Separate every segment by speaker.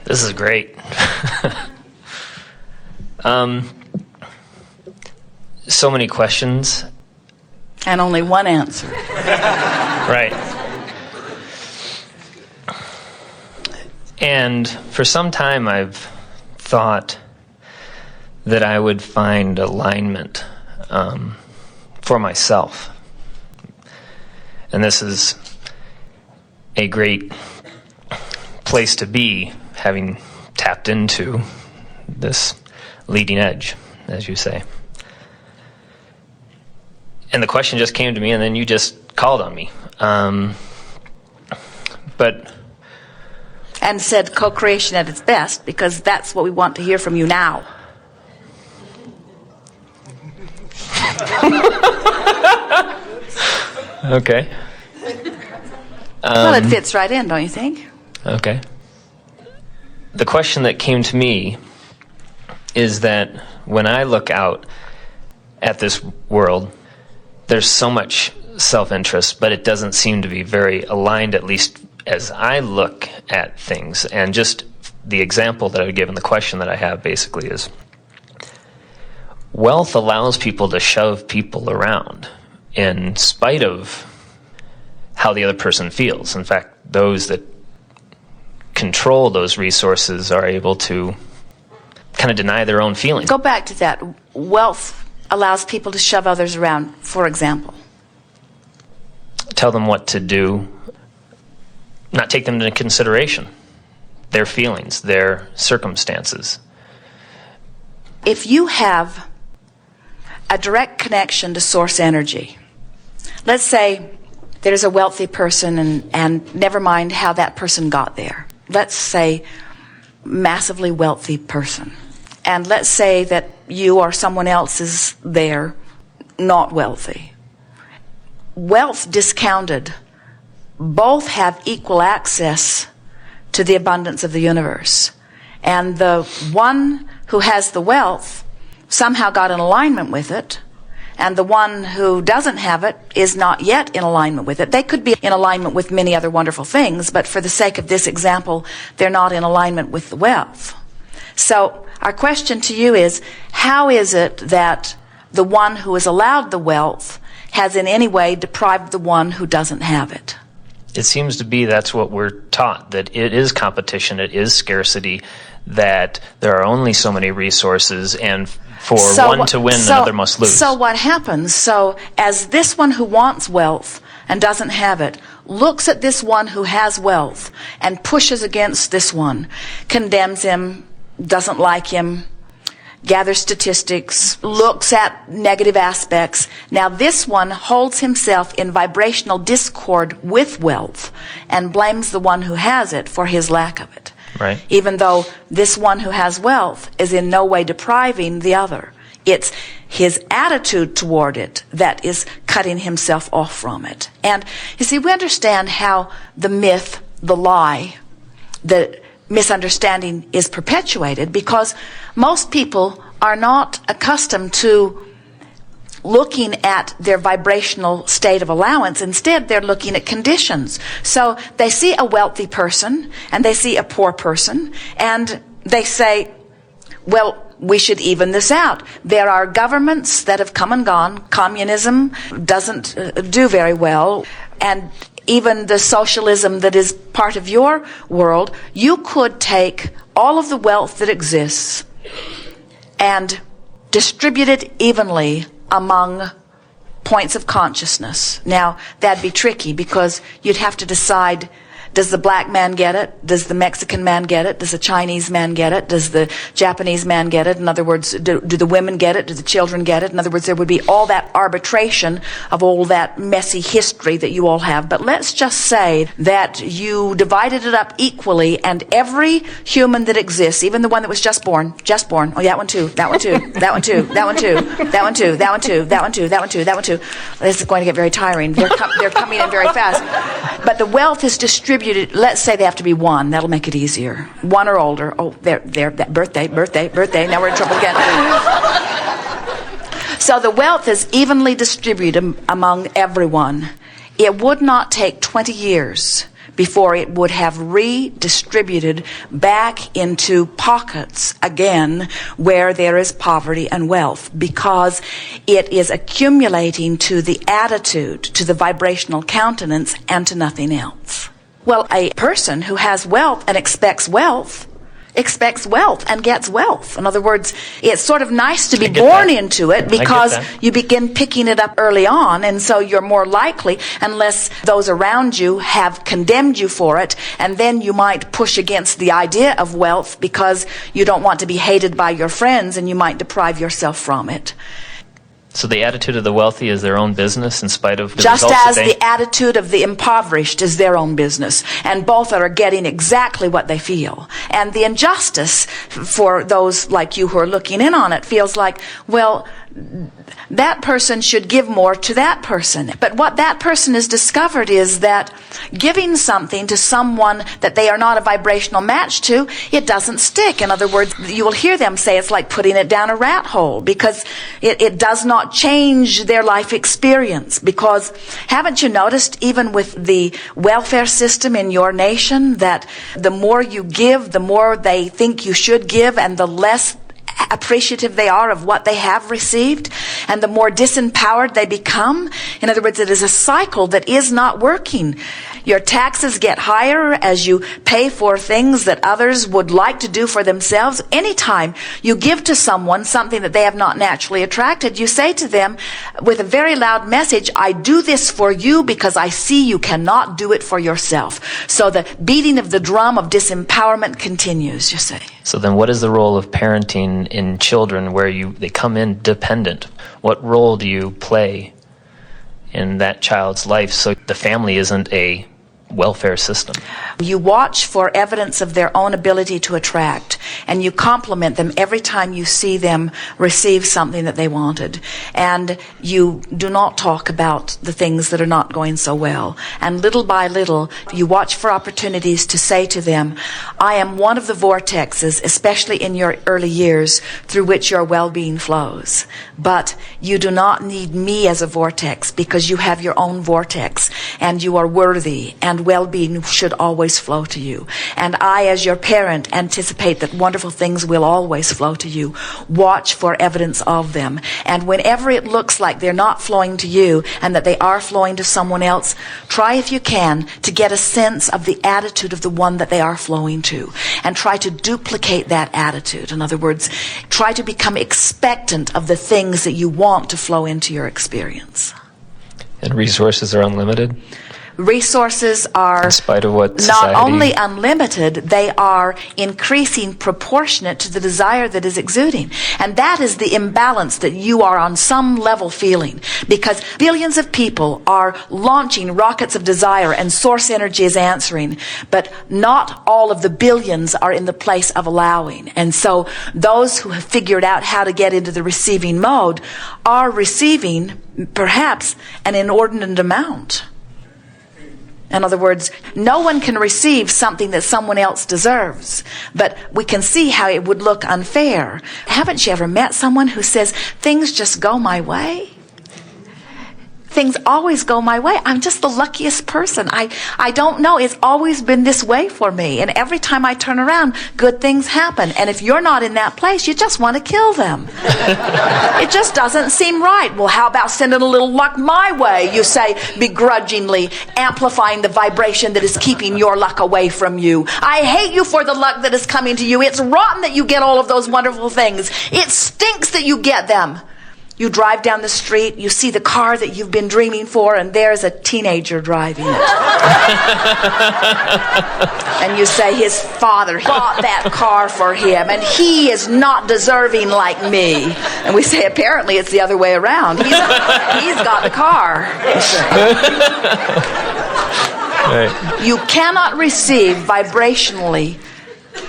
Speaker 1: This is great. So many questions.
Speaker 2: And only one answer.
Speaker 1: Right. And for some time I've thought that I would find alignment for myself. And this is a great place to be, having tapped into this leading edge, as you say. And the question just came to me, and then you just called on me.
Speaker 2: And said co-creation at its best, because that's what we want to hear from you now.
Speaker 1: Okay.
Speaker 2: Well, it fits right in, don't you think?
Speaker 1: Okay. The question that came to me is that when I look out at this world, there's so much self-interest, but it doesn't seem to be very aligned, at least as I look at things. And just the example that I would give in the question that I have basically is, wealth allows people to shove people around in spite of how the other person feels. In fact, those that control those resources are able to kind of deny their own feelings.
Speaker 2: Go back to that. Wealth allows people to shove others around, for example.
Speaker 1: Tell them what to do, not take them into consideration, their feelings, their circumstances.
Speaker 2: If you have a direct connection to source energy, let's say there's a wealthy person, and never mind how that person got there. Let's say massively wealthy person. And let's say that you or someone else is there, not wealthy. Wealth discounted, both have equal access to the abundance of the universe. And the one who has the wealth somehow got in alignment with it, and the one who doesn't have it is not yet in alignment with it. They could be in alignment with many other wonderful things, but for the sake of this example, they're not in alignment with the wealth. So our question to you is, how is it that the one who is allowed the wealth has in any way deprived the one who doesn't have it?
Speaker 1: It seems to be that's what we're taught, that it is competition, it is scarcity, that there are only so many resources, and for one to win, another must lose.
Speaker 2: So what happens? So as this one who wants wealth and doesn't have it looks at this one who has wealth and pushes against this one, condemns him, doesn't like him, gathers statistics, looks at negative aspects. Now this one holds himself in vibrational discord with wealth and blames the one who has it for his lack of it.
Speaker 1: Right.
Speaker 2: Even though this one who has wealth is in no way depriving the other. It's his attitude toward it that is cutting himself off from it. And you see, we understand how the myth, the lie, the misunderstanding is perpetuated because most people are not accustomed to looking at their vibrational state of allowance. Instead, they're looking at conditions. So they see a wealthy person and they see a poor person and they say, well, we should even this out. There are governments that have come and gone. Communism doesn't do very well. And even the socialism that is part of your world, you could take all of the wealth that exists and distribute it evenly among points of consciousness. Now, that'd be tricky because you'd have to decide, does the black man get it? Does the Mexican man get it? Does the Chinese man get it? Does the Japanese man get it? In other words, do the women get it? Do the children get it? In other words, there would be all that arbitration of all that messy history that you all have. But let's just say that you divided it up equally and every human that exists, even the one that was just born, oh, that one too, that one too, that one too, that one too, that one too, that one too, that one too, that one too, that one too. This is going to get very tiring. They're coming in very fast. But the wealth is distributed. Let's say they have to be one. That'll make it easier. One or older. Oh, there. That birthday. Now we're in trouble again. So the wealth is evenly distributed among everyone. It would not take 20 years before it would have redistributed back into pockets again where there is poverty and wealth, because it is accumulating to the attitude, to the vibrational countenance, and to nothing else. Well, a person who has wealth and expects wealth and gets wealth. In other words, it's sort of nice to be born into it, because you begin picking it up early on, and so you're more likely, unless those around you have condemned you for it, and then you might push against the idea of wealth because you don't want to be hated by your friends, and you might deprive yourself from it.
Speaker 1: So the attitude of the wealthy is their own business in spite of the
Speaker 2: just
Speaker 1: results
Speaker 2: as the attitude of the impoverished is their own business. And both are getting exactly what they feel. And the injustice for those like you who are looking in on it feels like, well, that person should give more to that person. But what that person has discovered is that giving something to someone that they are not a vibrational match to, it doesn't stick. In other words, you will hear them say it's like putting it down a rat hole, because it does not change their life experience. Because haven't you noticed, even with the welfare system in your nation, that the more you give, the more they think you should give, and the less appreciative they are of what they have received, and the more disempowered they become? In other words, it is a cycle that is not working. Your taxes get higher as you pay for things that others would like to do for themselves. Anytime you give to someone something that they have not naturally attracted, you say to them with a very loud message, I do this for you because I see you cannot do it for yourself. So the beating of the drum of disempowerment continues, you see.
Speaker 1: So then what is the role of parenting in children where they come in dependent? What role do you play in that child's life so the family isn't a welfare system?
Speaker 2: You watch for evidence of their own ability to attract, and you compliment them every time you see them receive something that they wanted. And you do not talk about the things that are not going so well. And little by little, you watch for opportunities to say to them, I am one of the vortexes, especially in your early years, through which your well-being flows. But you do not need me as a vortex, because you have your own vortex, and you are worthy, and well-being should always flow to you. And I, as your parent, anticipate that wonderful things will always flow to you. Watch for evidence of them. And whenever it looks like they're not flowing to you and that they are flowing to someone else, try if you can to get a sense of the attitude of the one that they are flowing to, and try to duplicate that attitude. In other words, try to become expectant of the things that you want to flow into your experience.
Speaker 1: And resources are unlimited?
Speaker 2: Resources are,
Speaker 1: in spite of what
Speaker 2: society, not only unlimited, they are increasing proportionate to the desire that is exuding. And that is the imbalance that you are on some level feeling, because billions of people are launching rockets of desire and source energy is answering, but not all of the billions are in the place of allowing. And so those who have figured out how to get into the receiving mode are receiving perhaps an inordinate amount. In other words, no one can receive something that someone else deserves, but we can see how it would look unfair. Haven't you ever met someone who says, things just go my way? Things always go my way. I'm just the luckiest person. I don't know. It's always been this way for me. And every time I turn around, good things happen. And if you're not in that place, you just want to kill them. It just doesn't seem right. Well, how about sending a little luck my way, you say, begrudgingly, amplifying the vibration that is keeping your luck away from you. I hate you for the luck that is coming to you. It's rotten that you get all of those wonderful things. It stinks that you get them. You drive down the street, you see the car that you've been dreaming for, and there's a teenager driving it. And you say, his father bought that car for him, and he is not deserving like me. And we say, apparently it's the other way around. He's got the car. Right. You cannot receive vibrationally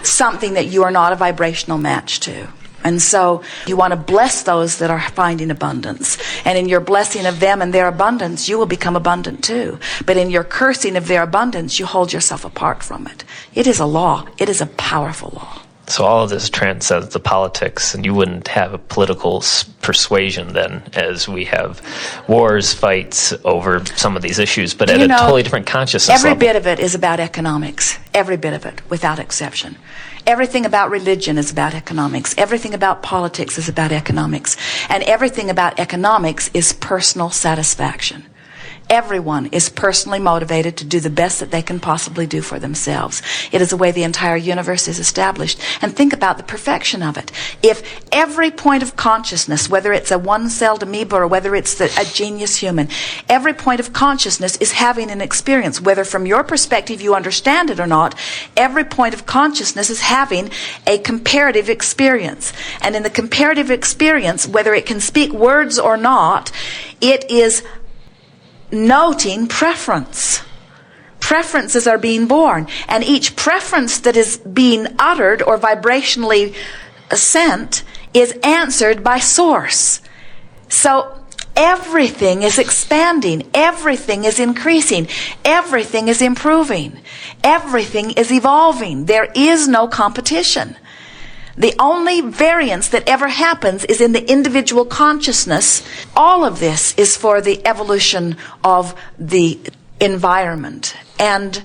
Speaker 2: something that you are not a vibrational match to. And so you want to bless those that are finding abundance. And in your blessing of them and their abundance, you will become abundant too. But in your cursing of their abundance, you hold yourself apart from it. It is a law. It is a powerful law.
Speaker 1: So all of this transcends the politics, and you wouldn't have a political persuasion then, as we have wars, fights over some of these issues, but at a totally different consciousness
Speaker 2: every
Speaker 1: level.
Speaker 2: bit of it is about economics. Every bit of it, without exception. Everything about religion is about economics. Everything about politics is about economics. And everything about economics is personal satisfaction. Everyone is personally motivated to do the best that they can possibly do for themselves. It is the way the entire universe is established. And think about the perfection of it. If every point of consciousness, whether it's a one-celled amoeba or whether it's a genius human, every point of consciousness is having an experience, whether from your perspective you understand it or not, every point of consciousness is having a comparative experience. And in the comparative experience, whether it can speak words or not, it is noting preference. Preferences are being born, and each preference that is being uttered or vibrationally sent is answered by source. So everything is expanding, everything is increasing, everything is improving, everything is evolving. There is no competition. The only variance that ever happens is in the individual consciousness. All of this is for the evolution of the environment. And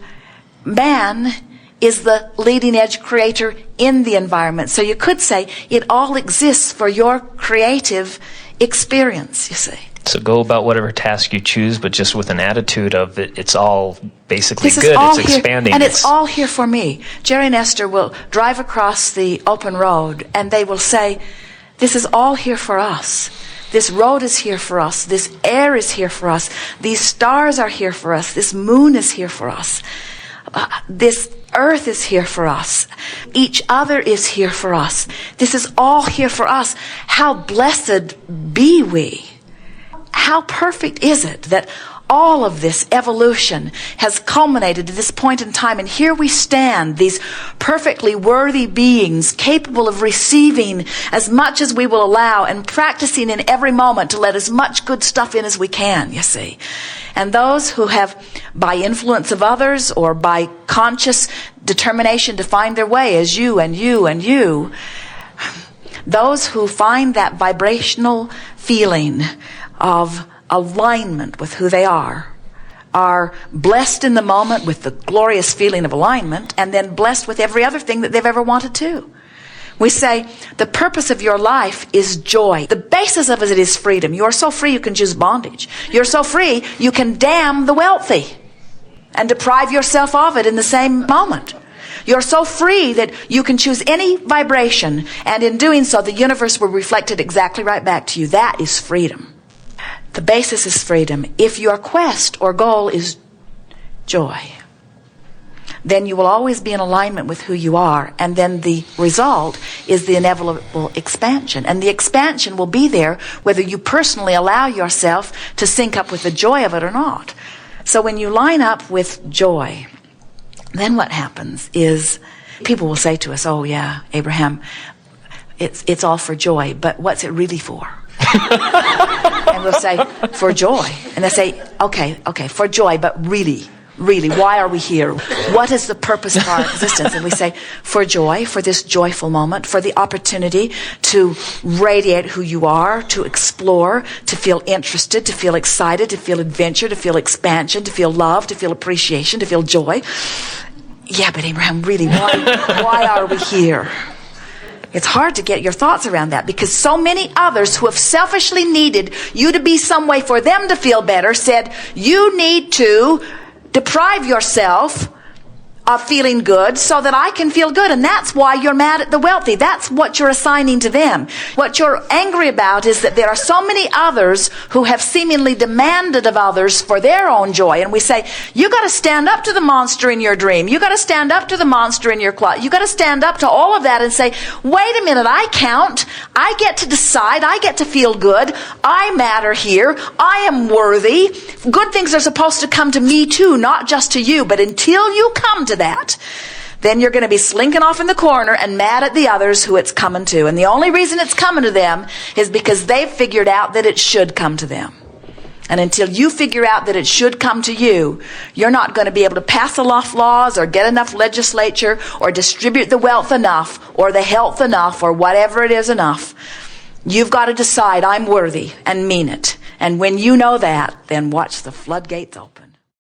Speaker 2: man is the leading edge creator in the environment. So you could say it all exists for your creative experience, you see.
Speaker 1: So go about whatever task you choose, but just with an attitude of it's all basically
Speaker 2: this
Speaker 1: good,
Speaker 2: it's
Speaker 1: here, expanding.
Speaker 2: And it's all here for me. Jerry and Esther will drive across the open road, and they will say, this is all here for us. This road is here for us. This air is here for us. These stars are here for us. This moon is here for us. This earth is here for us. Each other is here for us. This is all here for us. How blessed be we. How perfect is it that all of this evolution has culminated to this point in time, and here we stand, these perfectly worthy beings, capable of receiving as much as we will allow and practicing in every moment to let as much good stuff in as we can, you see. And those who have, by influence of others or by conscious determination to find their way, as you and you and you, those who find that vibrational feeling of alignment with who they are blessed in the moment with the glorious feeling of alignment, and then blessed with every other thing that they've ever wanted to. We say the purpose of your life is joy. The basis of it is freedom. You are so free you can choose bondage. You're so free you can damn the wealthy and deprive yourself of it in the same moment. You're so free that you can choose any vibration, and in doing so the universe will reflect it exactly right back to you. That is freedom. The basis is freedom. If your quest or goal is joy, then you will always be in alignment with who you are, and then the result is the inevitable expansion. And the expansion will be there whether you personally allow yourself to sync up with the joy of it or not. So when you line up with joy, then what happens is people will say to us, oh yeah, Abraham, it's all for joy, but what's it really for? And we'll say, for joy. And they say, okay, for joy, but really, why are we here? What is the purpose of our existence? And we say, for joy, for this joyful moment, for the opportunity to radiate who you are, to explore, to feel interested, to feel excited, to feel adventure, to feel expansion, to feel love, to feel appreciation, to feel joy. Yeah, but Abraham, really, why are we here? It's hard to get your thoughts around that, because so many others who have selfishly needed you to be some way for them to feel better said, you need to deprive yourself of feeling good so that I can feel good. And that's why you're mad at the wealthy. That's what you're assigning to them. What you're angry about is that there are so many others who have seemingly demanded of others for their own joy. And we say, you got to stand up to the monster in your dream. You got to stand up to the monster in your closet. You got to stand up to all of that and say, wait a minute, I count. I get to decide. I get to feel good. I matter here. I am worthy. Good things are supposed to come to me too, not just to you. But until you come to that, then you're going to be slinking off in the corner and mad at the others who it's coming to. And the only reason it's coming to them is because they've figured out that it should come to them. And until you figure out that it should come to you, you're not going to be able to pass enough laws or get enough legislature or distribute the wealth enough or the health enough or whatever it is enough. You've got to decide, I'm worthy, and mean it. And when you know that, then watch the floodgates open.